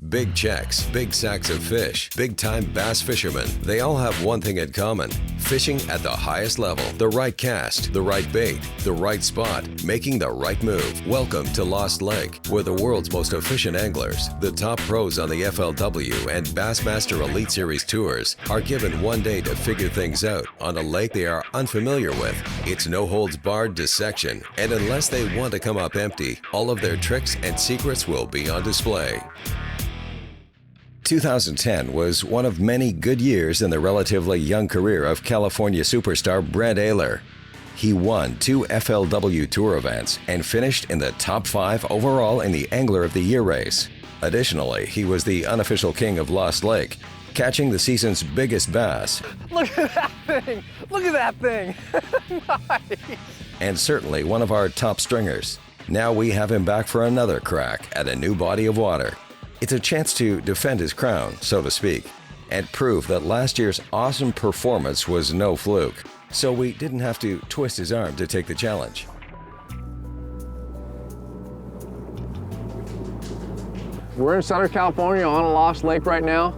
Big checks, big sacks of fish, big-time bass fishermen. They all have one thing in common: fishing at the highest level. The right cast, the right bait, the right spot, making the right move. Welcome to Lost Lake, where the world's most efficient anglers, the top pros on the FLW and Bassmaster Elite Series tours, are given one day to figure things out on a lake they are unfamiliar with. It's no-holds-barred dissection, and unless they want to come up empty, all of their tricks and secrets will be on display. 2010 was one of many good years in the relatively young career of California superstar Brent Ehrler. He won 2 FLW Tour events and finished in the top 5 overall in the Angler of the Year race. Additionally, he was the unofficial king of Lost Lake, catching the season's biggest bass. Look at that thing! Look at that thing! Nice! And certainly one of our top stringers. Now we have him back for another crack at a new body of water. It's a chance to defend his crown, so to speak, and prove that last year's awesome performance was no fluke. So we didn't have to twist his arm to take the challenge. We're in Southern California on a Lost Lake right now.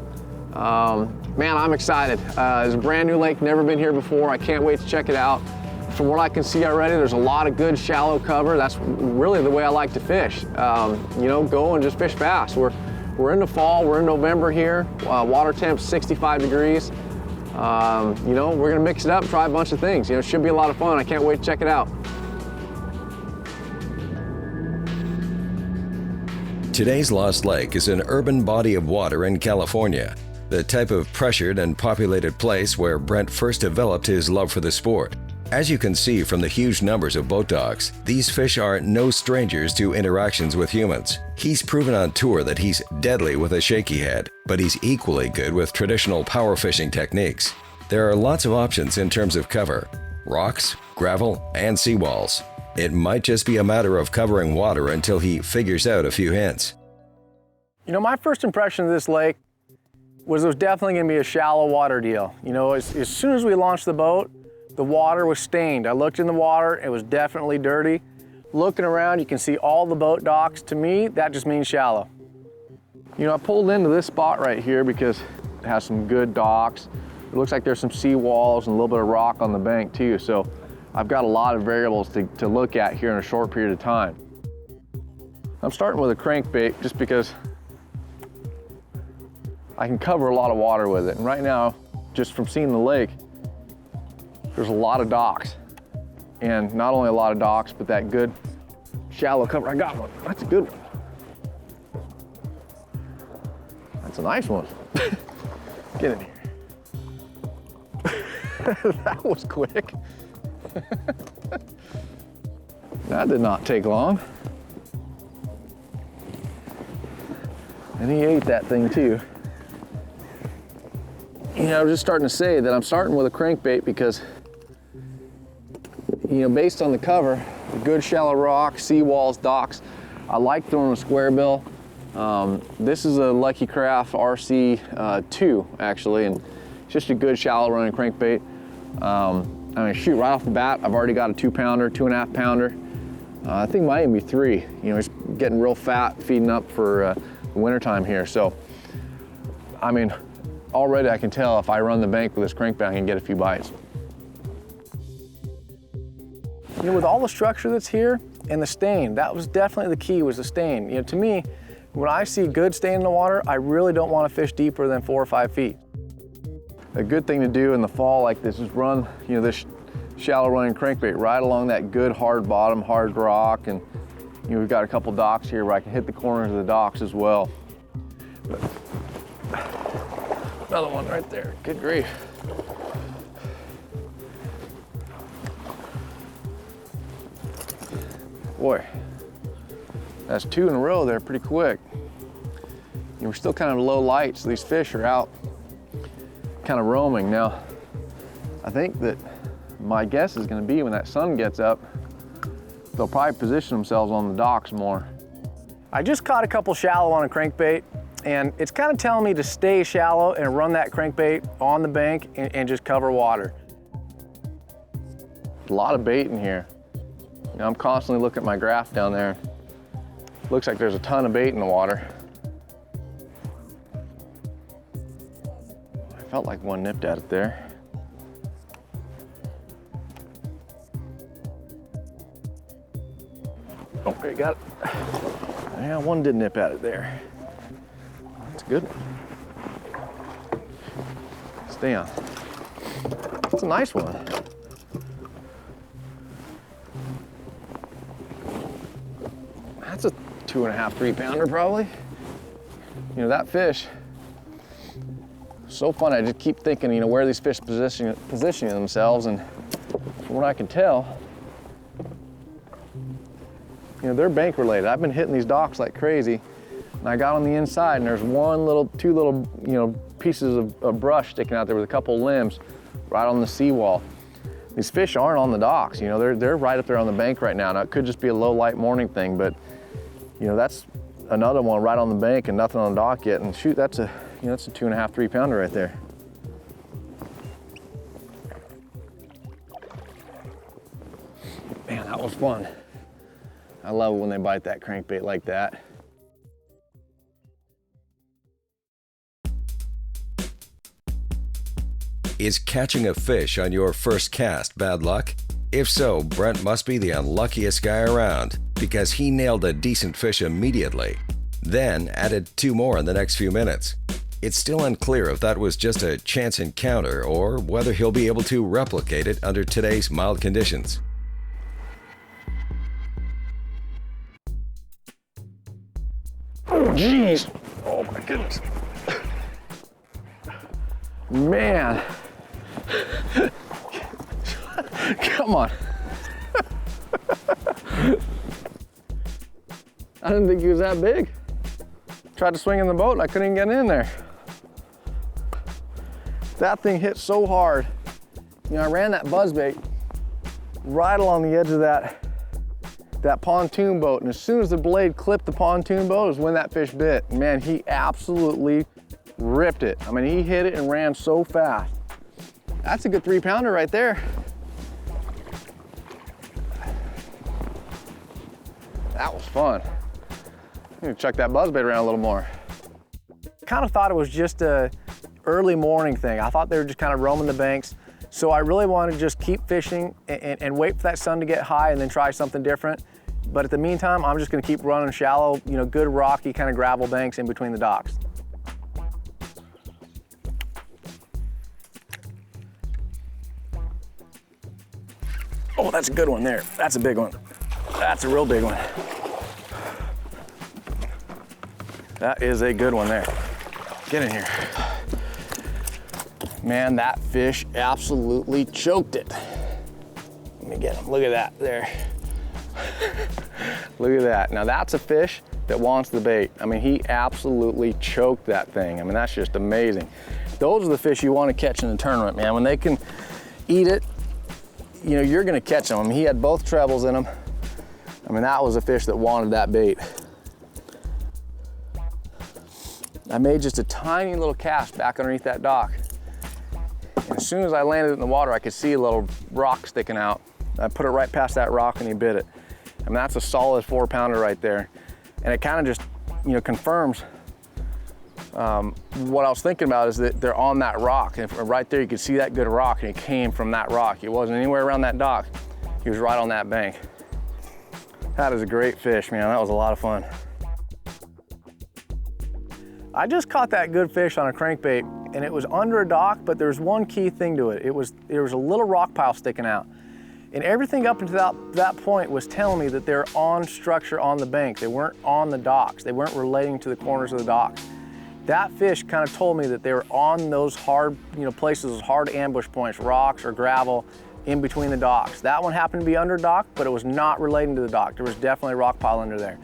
Man, I'm excited. It's a brand new lake, never been here before. I can't wait to check it out. From what I can see already, there's a lot of good shallow cover. That's really the way I like to fish. You know, go and just fish fast. We're in the fall, we're in November here. Water temp's 65 degrees. You know, we're gonna mix it up, try a bunch of things. You know, it should be a lot of fun. I can't wait to check it out. Today's Lost Lake is an urban body of water in California, the type of pressured and populated place where Brent first developed his love for the sport. As you can see from the huge numbers of boat docks, these fish are no strangers to interactions with humans. He's proven on tour that he's deadly with a shaky head, but he's equally good with traditional power fishing techniques. There are lots of options in terms of cover: rocks, gravel, and seawalls. It might just be a matter of covering water until he figures out a few hints. You know, my first impression of this lake was it was definitely gonna be a shallow water deal. You know, as soon as we launched the boat, the water was stained. I looked in the water, it was definitely dirty. Looking around, you can see all the boat docks. To me, that just means shallow. You know, I pulled into this spot right here because it has some good docks. It looks like there's some seawalls and a little bit of rock on the bank too. So I've got a lot of variables to look at here in a short period of time. I'm starting with a crankbait just because I can cover a lot of water with it. And right now, just from seeing the lake, there's a lot of docks. And not only a lot of docks, but that good shallow cover. I got one. That's a good one. That's a nice one. Get in here. That was quick. That did not take long. And he ate that thing too. You know, I was just starting to say that I'm starting with a crankbait because, you know, based on the cover, the good shallow rock, seawalls, docks, I like throwing a square bill. This is a Lucky Craft RC2 actually, and it's just a good shallow running crankbait. I mean, shoot, right off the bat, I've already got a 2-pounder, 2.5 pounder. I think it might even be 3. You know, it's getting real fat, feeding up for the wintertime here. So, I mean, already I can tell if I run the bank with this crankbait, I can get a few bites. You know, with all the structure that's here and the stain, that was definitely the key, was the stain. You know, to me, when I see good stain in the water, I really don't want to fish deeper than 4 or 5 feet. A good thing to do in the fall like this is run, you know, this shallow running crankbait right along that good hard bottom, hard rock, and you know, we've got a couple docks here where I can hit the corners of the docks as well. But another one right there, good grief. Boy, that's 2 in a row there pretty quick. You know, we're still kind of low light, so these fish are out kind of roaming. Now, I think that my guess is gonna be when that sun gets up, they'll probably position themselves on the docks more. I just caught a couple shallow on a crankbait, and it's kind of telling me to stay shallow and run that crankbait on the bank and just cover water. A lot of bait in here. You know, I'm constantly looking at my graph down there. Looks like there's a ton of bait in the water. Felt like one nipped at it there. Oh, there you got it. Yeah, one did nip at it there. That's a good one. Stay on. It's a nice one. That's a 2.5, 3 pounder probably. You know, that fish, so fun. I just keep thinking, you know, where are these fish positioning themselves, and from what I can tell, you know, they're bank related. I've been hitting these docks like crazy, and I got on the inside, and there's two little, you know, pieces of brush sticking out there with a couple limbs right on the seawall. These fish aren't on the docks, you know, they're right up there on the bank right now. Now, it could just be a low light morning thing, but you know, that's another one right on the bank and nothing on the dock yet. And shoot, that's a 2.5, 3 pounder right there. Man, that was fun. I love it when they bite that crankbait like that. Is catching a fish on your first cast bad luck? If so, Brent must be the unluckiest guy around, because he nailed a decent fish immediately, then added 2 more in the next few minutes. It's still unclear if that was just a chance encounter or whether he'll be able to replicate it under today's mild conditions. Oh, jeez. Oh my goodness. Man. Come on. I didn't think he was that big. Tried to swing in the boat and I couldn't even get in there. That thing hit so hard. You know, I ran that buzzbait right along the edge of that pontoon boat, and as soon as the blade clipped the pontoon boat is when that fish bit. Man, he absolutely ripped it. I mean, he hit it and ran so fast. That's a good 3 pounder right there. That was fun. I'm gonna chuck that buzzbait around a little more. Kind of thought it was just a early morning thing. I thought they were just kind of roaming the banks. So I really wanted to just keep fishing and wait for that sun to get high and then try something different. But at the meantime, I'm just gonna keep running shallow, you know, good rocky kind of gravel banks in between the docks. Oh, that's a good one there. That's a big one. That's a real big one. That is a good one there. Get in here. Man, that fish absolutely choked it. Let me get him. Look at that there. Look at that. Now that's a fish that wants the bait. I mean, he absolutely choked that thing. I mean, that's just amazing. Those are the fish you want to catch in the tournament, man. When they can eat it, you know, you're gonna catch them. I mean, he had both trebles in him. I mean, that was a fish that wanted that bait. I made just a tiny little cast back underneath that dock. And as soon as I landed it in the water, I could see a little rock sticking out. I put it right past that rock and he bit it. I mean, that's a solid 4 pounder right there. And it kind of just, you know, confirms what I was thinking about is that they're on that rock. And right there, you could see that good rock and it came from that rock. It wasn't anywhere around that dock. He was right on that bank. That is a great fish, man. That was a lot of fun. I just caught that good fish on a crankbait and it was under a dock, but there's one key thing to it. There was a little rock pile sticking out. And everything up until that point was telling me that they're on structure on the bank. They weren't on the docks. They weren't relating to the corners of the docks. That fish kind of told me that they were on those hard, you know, places, those hard ambush points, rocks or gravel in between the docks. That one happened to be under dock, but it was not relating to the dock. There was definitely a rock pile under there.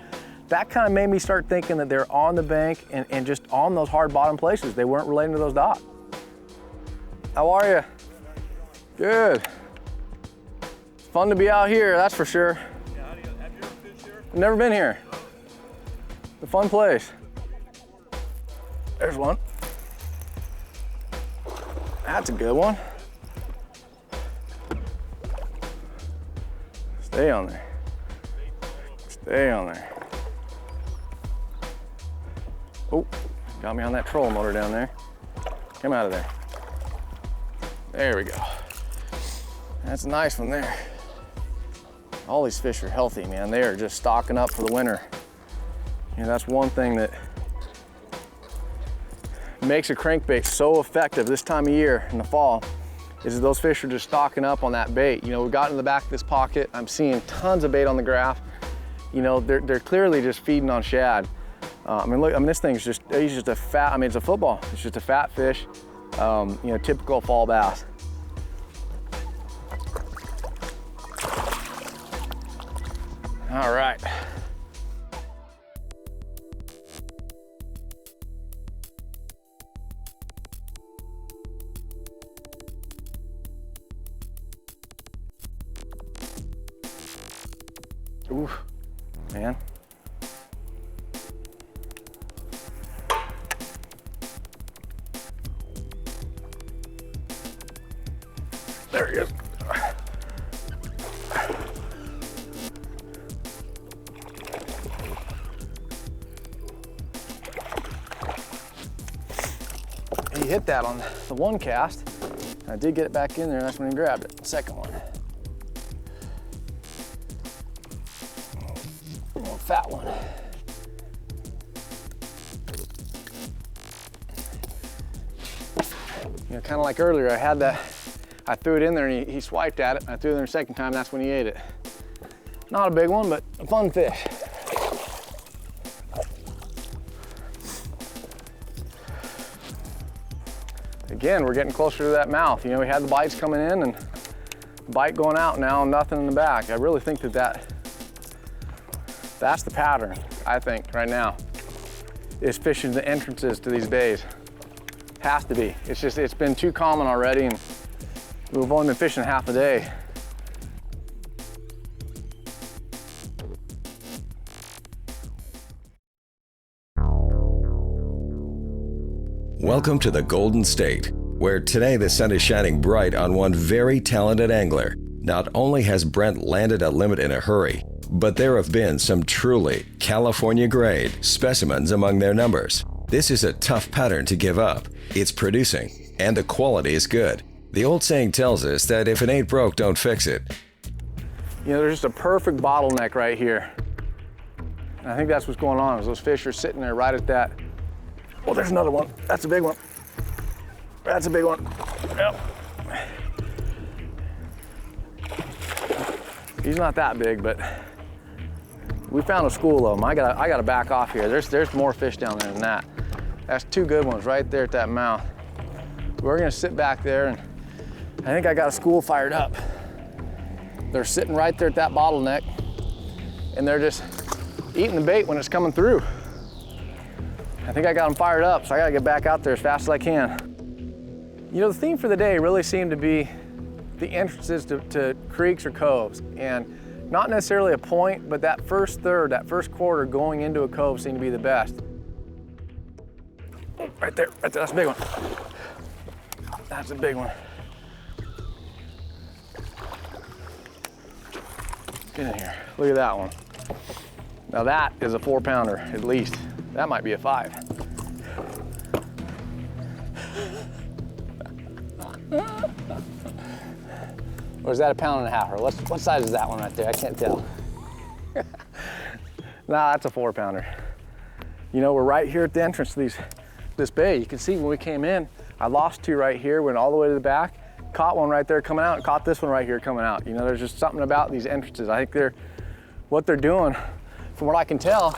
That kind of made me start thinking that they're on the bank and just on those hard bottom places. They weren't relating to those docks. How are you? Good. It's fun to be out here, that's for sure. Yeah, have you ever fished here? Never been here. It's a fun place. There's one. That's a good one. Stay on there. Stay on there. Oh, got me on that trolling motor down there. Come out of there. There we go. That's a nice one there. All these fish are healthy, man. They are just stocking up for the winter. You know, that's one thing that makes a crankbait so effective this time of year in the fall, is that those fish are just stocking up on that bait. You know, we've got in the back of this pocket, I'm seeing tons of bait on the graph. You know, they're clearly just feeding on shad. I mean, look, I mean, this thing's just, he's just a fat, I mean, it's a football. It's just a fat fish, you know, typical fall bass. All right. Ooh, man. There he is. He hit that on the one cast. I did get it back in there, and that's when he grabbed it. Second one. Fat one. You know, kind of like earlier, I had that, I threw it in there and he swiped at it. I threw it in there a second time, that's when he ate it. Not a big one, but a fun fish. Again, we're getting closer to that mouth. You know, we had the bites coming in and bite going out now, nothing in the back. I really think that's the pattern, I think, right now, is fishing the entrances to these bays. Has to be. It's just, it's been too common already, and we've only been fishing half a day. Welcome to the Golden State, where today the sun is shining bright on one very talented angler. Not only has Brent landed a limit in a hurry, but there have been some truly California-grade specimens among their numbers. This is a tough pattern to give up. It's producing, and the quality is good. The old saying tells us that if it ain't broke, don't fix it. You know, there's just a perfect bottleneck right here. And I think that's what's going on, is those fish are sitting there right at that. Oh, there's another one. That's a big one. That's a big one. Yep. He's not that big, but we found a school of them. I gotta back off here. There's more fish down there than that. That's two good ones right there at that mouth. We're gonna sit back there, and I think I got a school fired up. They're sitting right there at that bottleneck, and they're just eating the bait when it's coming through. I think I got them fired up, so I gotta get back out there as fast as I can. You know, the theme for the day really seemed to be the entrances to creeks or coves, and not necessarily a point, but that first third, that first quarter going into a cove seemed to be the best. Right there, that's a big one. That's a big one. Get in here, look at that one. Now that is a 4-pounder, at least. That might be a 5. Or is that a 1.5 pounds? Or what size is that one right there? I can't tell. Nah, that's a 4-pounder. You know, we're right here at the entrance to this bay. You can see when we came in, I lost 2 right here, went all the way to the back, caught one right there coming out, and caught this one right here coming out. You know, there's just something about these entrances. I think what they're doing, from what I can tell,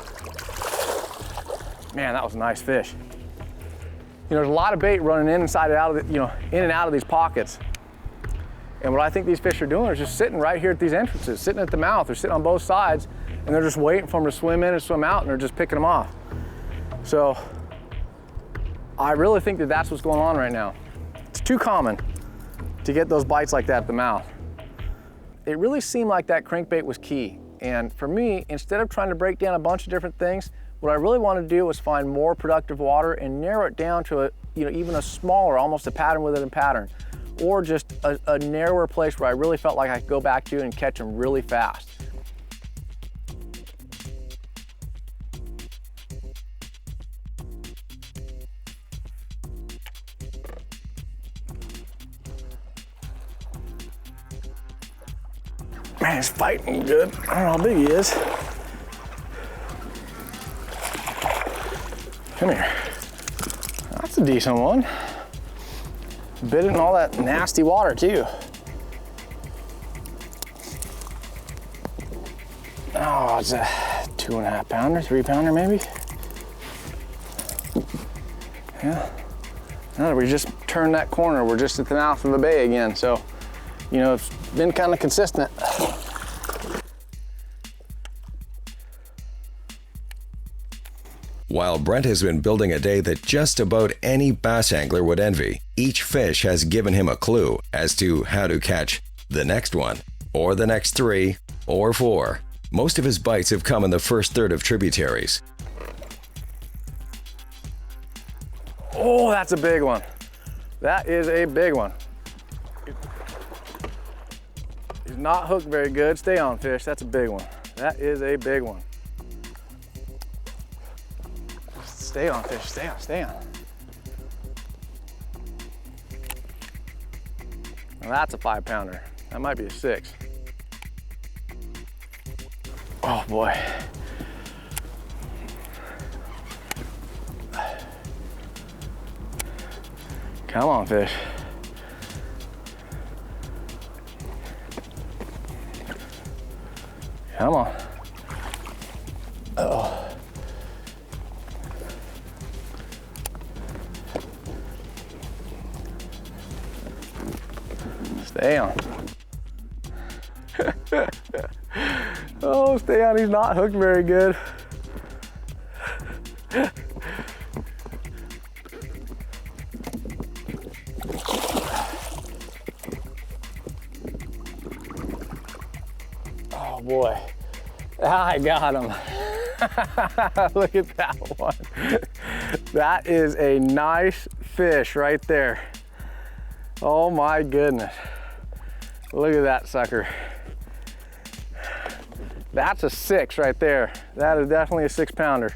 man, that was a nice fish. You know, there's a lot of bait running in and out of these pockets. And what I think these fish are doing is just sitting right here at these entrances, sitting at the mouth. They're sitting on both sides, and they're just waiting for them to swim in and swim out, and they're just picking them off. So I really think that that's what's going on right now. It's too common to get those bites like that at the mouth. It really seemed like that crankbait was key. And for me, instead of trying to break down a bunch of different things, what I really wanted to do was find more productive water and narrow it down to even a smaller, almost a pattern within a pattern, or just a narrower place where I really felt like I could go back to and catch them really fast. man, he's fighting good. I don't know how big he is. Come here. That's a decent one. Bit in all that nasty water too. Oh, it's a 2.5 pounder, 3 pounder maybe. Yeah. Now that we just turned that corner, we're just at the mouth of the bay again. So, you know, it's been kind of consistent. While Brent has been building a day that just about any bass angler would envy, each fish has given him a clue as to how to catch the next one, or the next 3, or 4. Most of his bites have come in the first third of tributaries. Oh, that's a big one. That is a big one. He's not hooked very good. Stay on, fish. That's a big one. That is a big one. Stay on, fish. Stay on, stay on. Now that's a 5 pounder. That might be a 6. Oh boy. Come on, fish. Come on. Uh-oh. Stay on. Oh, stay on. He's not hooked very good. Oh boy, I got him. Look at that one. That is a nice fish right there. Oh my goodness. Look at that sucker. That's a 6 right there. That is definitely a 6 pounder.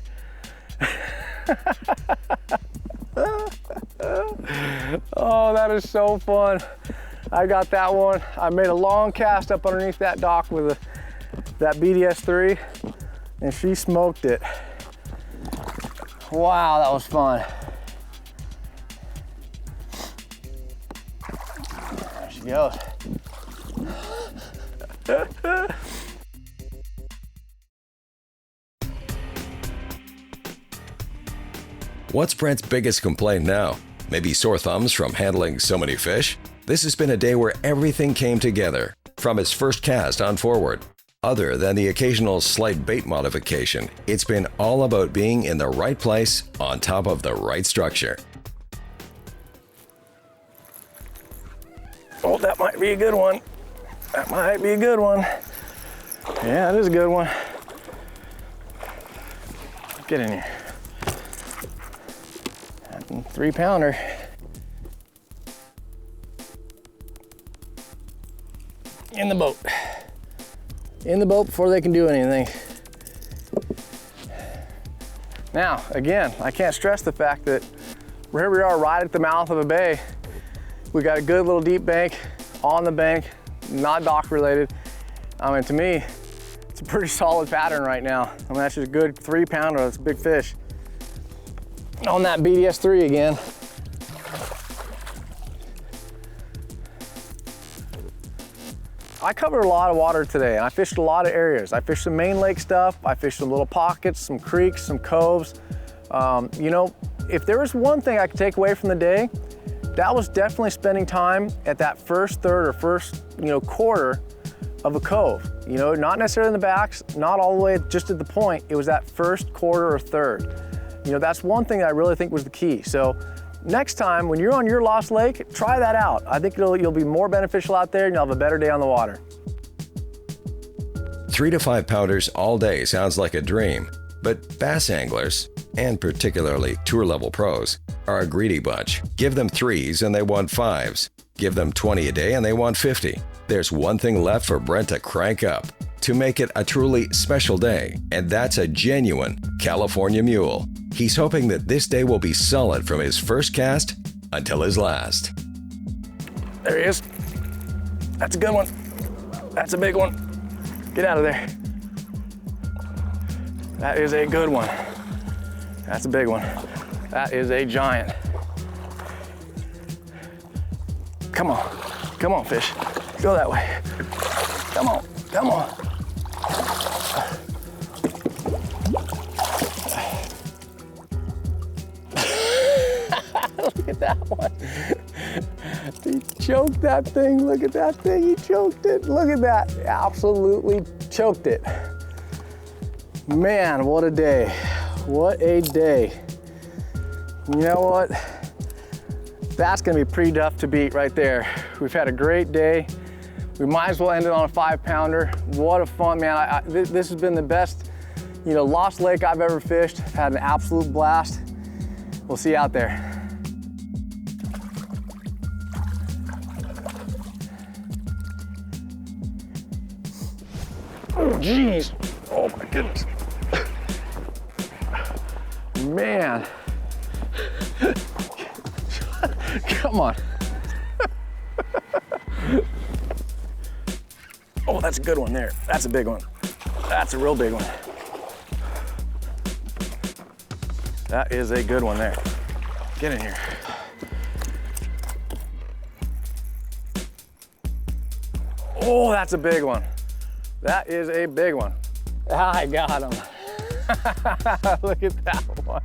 Oh, that is so fun. I got that one. I made a long cast up underneath that dock with that BDS3, and she smoked it. Wow, that was fun. There she goes. What's Brent's biggest complaint now? Maybe sore thumbs from handling so many fish? This has been a day where everything came together, from his first cast on forward. Other than the occasional slight bait modification, it's been all about being in the right place on top of the right structure. Oh, that might be a good one. That might be a good one. Yeah, it is a good one. Get in here. 3 pounder. In the boat. In the boat before they can do anything. Now, again, I can't stress the fact that here we are right at the mouth of a bay. We got a good little deep bank on the bank, not dock related. I mean, to me, it's a pretty solid pattern right now. I mean, that's just a good 3 pounder, that's a big fish. On that BDS3 again. I covered a lot of water today. I fished a lot of areas. I fished some main lake stuff. I fished some little pockets, some creeks, some coves. You know, if there was one thing I could take away from the day, that was definitely spending time at that first third or first, quarter of a cove. You know, not necessarily in the backs, not all the way just at the point. It was that first quarter or third. You know, that's one thing that I really think was the key. So next time when you're on your Lost Lake, try that out. I think you'll be more beneficial out there and you'll have a better day on the water. 3 to 5 pounders all day sounds like a dream, but bass anglers, and particularly tour-level pros, are a greedy bunch. Give them 3s and they want 5s. Give them 20 a day and they want 50. There's one thing left for Brent to crank up, to make it a truly special day, and that's a genuine California mule. He's hoping that this day will be solid from his first cast until his last. There he is. That's a good one. That's a big one. Get out of there. That is a good one. That's a big one. That is a giant. Come on. Come on, fish. Go that way. Come on. Come on. Look at that one. He choked that thing. Look at that thing. He choked it. Look at that. Absolutely choked it. Man, what a day. What a day. You know what? That's gonna be pretty tough to beat right there. We've had a great day. We might as well end it on a 5-pounder. What a fun, man. This has been the best, Lost Lake I've ever fished. Had an absolute blast. We'll see you out there. Oh, geez. Oh my goodness. Man. Come on. Oh, that's a good one there. That's a big one. That's a real big one. That is a good one there. Get in here. Oh, that's a big one. That is a big one. I got him. Look at that one.